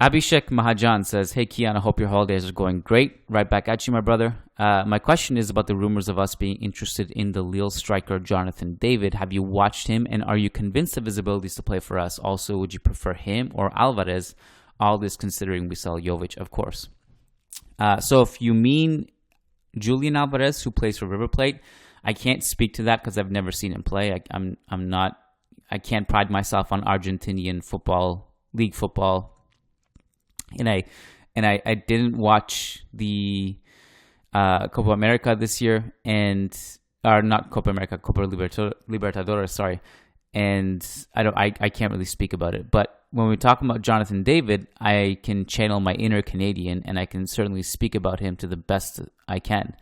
Abhishek Mahajan says, "Hey Kiyan, I hope your holidays are going great. Right back at you, my brother. My question is about the rumors of us being interested in the Lille striker Jonathan David. Have you watched him, and are you convinced of his abilities to play for us? Also, would you prefer him or Alvarez? All this considering we sell Jovic, of course." So if you mean Julian Alvarez, who plays for River Plate, I can't speak to that because I've never seen him play. I can't pride myself on Argentinian football, league football. And I didn't watch the Copa America this year, or not Copa America, Copa Libertadores, sorry. And I can't really speak about it. But when we talk about Jonathan David, I can channel my inner Canadian, and I can certainly speak about him to the best I can.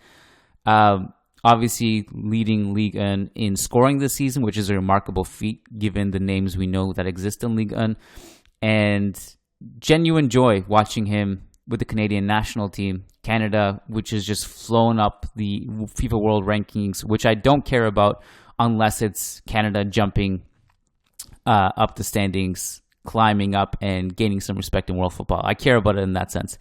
Obviously, leading Ligue 1 in scoring this season, which is a remarkable feat given the names we know that exist in Ligue 1, and genuine joy watching him with the Canadian national team. Canada, which has just flown up the FIFA World Rankings, which I don't care about unless it's Canada jumping up the standings, climbing up and gaining some respect in world football. I care about it in that sense.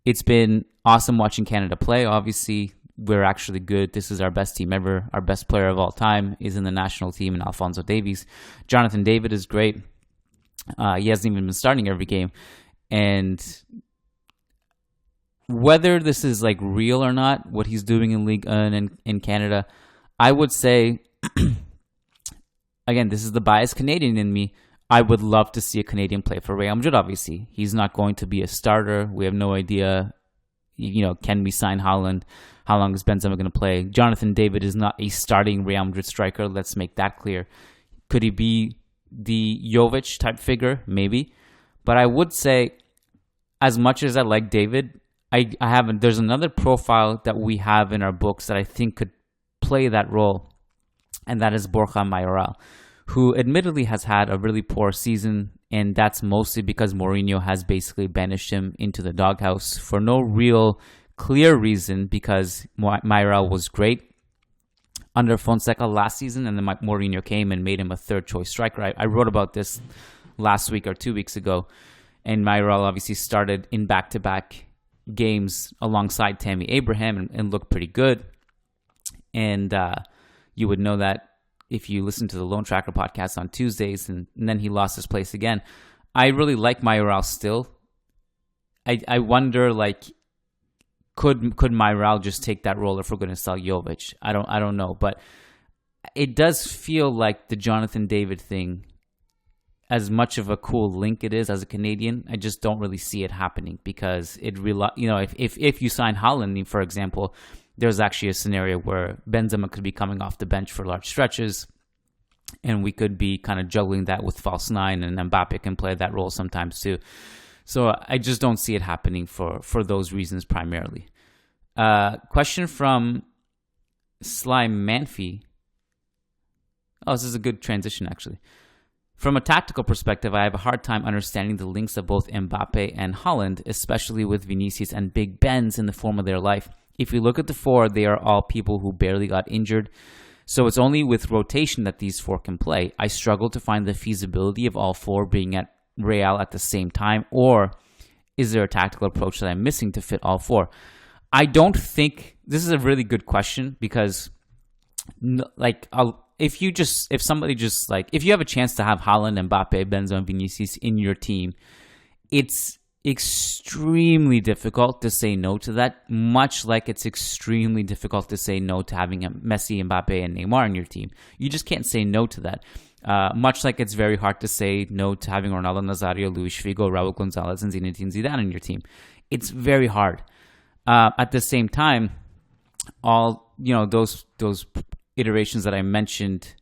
It's been awesome watching Canada play. Obviously, we're actually good. This is our best team ever. Our best player of all time is in the national team in Alphonso Davies. Jonathan David is great. He hasn't even been starting every game. And whether this is like real or not, what he's doing in Ligue 1 and in Canada, I would say, again, this is the biased Canadian in me. I would love to see a Canadian play for Real Madrid, obviously. He's not going to be a starter. We have no idea, can we sign Haaland? How long is Benzema going to play? Jonathan David is not a starting Real Madrid striker. Let's make that clear. Could he be the Jovic type figure? Maybe. But I would say, as much as I like David, I haven't. There's another profile that we have in our books that I think could play that role, and that is Borja Mayoral, who admittedly has had a really poor season, and that's mostly because Mourinho has basically banished him into the doghouse for no real clear reason, because Mayoral was great under Fonseca last season, and then Mourinho came and made him a third-choice striker. I wrote about this last week or 2 weeks ago, and Mayoral obviously started in back-to-back games alongside Tammy Abraham and looked pretty good. And you would know that if you listen to the Lone Tracker podcast on Tuesdays, and then he lost his place again. I really like Mayoral still. I wonder, could Mayoral just take that role if we're going to sell Jovic? I don't know, but it does feel like the Jonathan David thing, as much of a cool link it is as a Canadian, I just don't really see it happening, because if you sign Haaland, for example, there's actually a scenario where Benzema could be coming off the bench for large stretches, and we could be kind of juggling that with false nine, and Mbappe can play that role sometimes too. So I just don't see it happening for those reasons primarily. Question from Sly Manfi. Oh, this is a good transition, actually. From a tactical perspective, I have a hard time understanding the links of both Mbappe and Haaland, especially with Vinicius and Big Benz in the form of their life. If you look at the four, they are all people who barely got injured. So it's only with rotation that these four can play. I struggle to find the feasibility of all four being at Real at the same time, or is there a tactical approach that I'm missing to fit all four? I don't think this is a really good question, because if you have a chance to have Haaland, Mbappe, Benzema, and Vinicius in your team, it's extremely difficult to say no to that, much like it's extremely difficult to say no to having Messi, Mbappe, and Neymar in your team. You just can't say no to that. Much like it's very hard to say no to having Ronaldo Nazario, Luis Figo, Raul Gonzalez, and Zinedine Zidane in your team. It's very hard. At the same time, all those iterations that I mentioned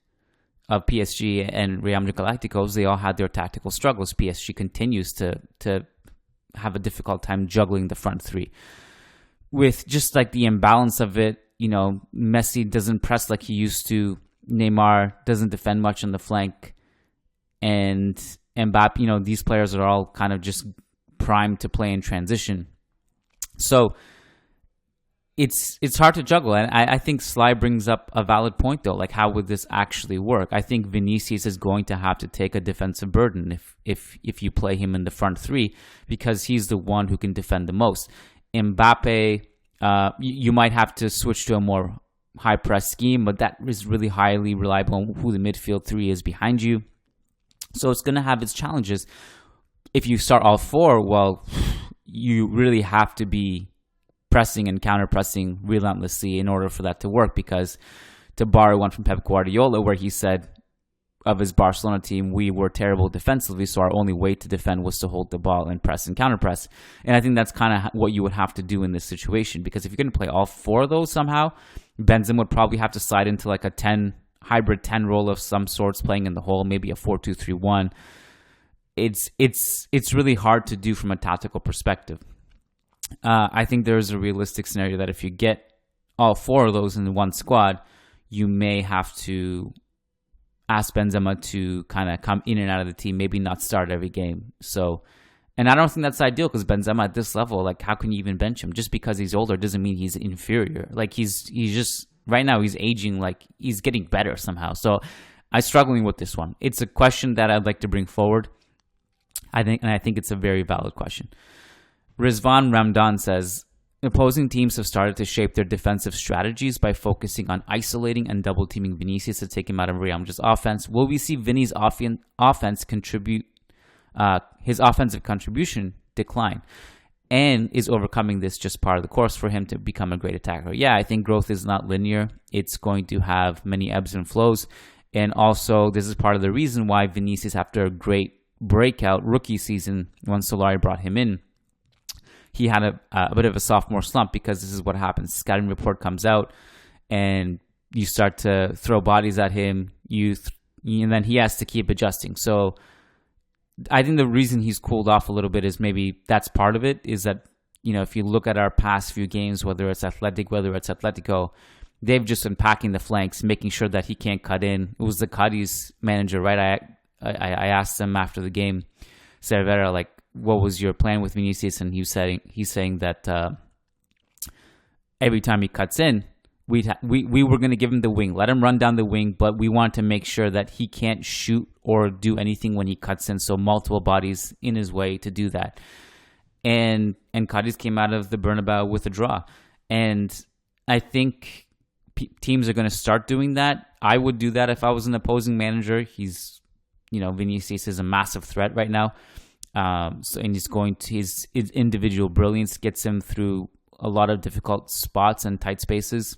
of PSG and Real Madrid Galacticos, they all had their tactical struggles. PSG continues to have a difficult time juggling the front three. With just the imbalance of it, Messi doesn't press like he used to. Neymar doesn't defend much on the flank. And Mbappe, these players are all kind of just primed to play in transition. So it's hard to juggle. And I think Sly brings up a valid point, though. Like, how would this actually work? I think Vinicius is going to have to take a defensive burden if you play him in the front three, because he's the one who can defend the most. Mbappe, you might have to switch to a more high press scheme, but that is really highly reliable on who the midfield three is behind you. So it's going to have its challenges. If you start all four, well, you really have to be pressing and counter-pressing relentlessly in order for that to work, because to borrow one from Pep Guardiola, where he said of his Barcelona team, we were terrible defensively, so our only way to defend was to hold the ball and press and counter-press. And I think that's kind of what you would have to do in this situation, because if you're going to play all four of those somehow, Benzema would probably have to slide into like a hybrid 10 role of some sorts, playing in the hole, maybe a 4-2-3-1. It's really hard to do from a tactical perspective. I think there is a realistic scenario that if you get all four of those in one squad, you may have to ask Benzema to kind of come in and out of the team, maybe not start every game. So, and I don't think that's ideal, because Benzema at this level, like, how can you even bench him? Just because he's older doesn't mean he's inferior. Like, he's just, right now he's aging, like, he's getting better somehow. So I'm struggling with this one. It's a question that I'd like to bring forward. I think it's a very valid question. Rizvan Ramdan says, opposing teams have started to shape their defensive strategies by focusing on isolating and double-teaming Vinicius to take him out of Real Madrid's offense. Will we see Vinny's offense contribute, his offensive contribution decline? And is overcoming this just part of the course for him to become a great attacker? Yeah, I think growth is not linear. It's going to have many ebbs and flows. And also, this is part of the reason why Vinicius, after a great breakout rookie season when Solari brought him in, he had a bit of a sophomore slump, because this is what happens. Scouting report comes out and you start to throw bodies at him, and then he has to keep adjusting. So I think the reason he's cooled off a little bit is maybe that's part of it, is that, you know, if you look at our past few games, whether it's whether it's Atletico, they've just been packing the flanks, making sure that he can't cut in. It was the Cadiz manager, right? I asked him after the game, Cervera, like, what was your plan with Vinicius? And he's saying that every time he cuts in, we were going to give him the wing, let him run down the wing, but we want to make sure that he can't shoot or do anything when he cuts in, so multiple bodies in his way to do that. And Cadiz came out of the Bernabeu with a draw. And I think teams are going to start doing that. I would do that if I was an opposing manager. Vinicius is a massive threat right now. And he's going to his individual brilliance gets him through a lot of difficult spots and tight spaces.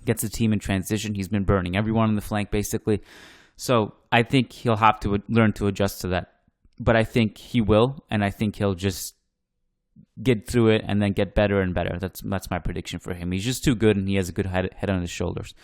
Gets the team in transition. He's been burning everyone on the flank, basically. So I think he'll have to learn to adjust to that. But I think he will, and I think he'll just get through it and then get better and better. That's my prediction for him. He's just too good, and he has a good head on his shoulders.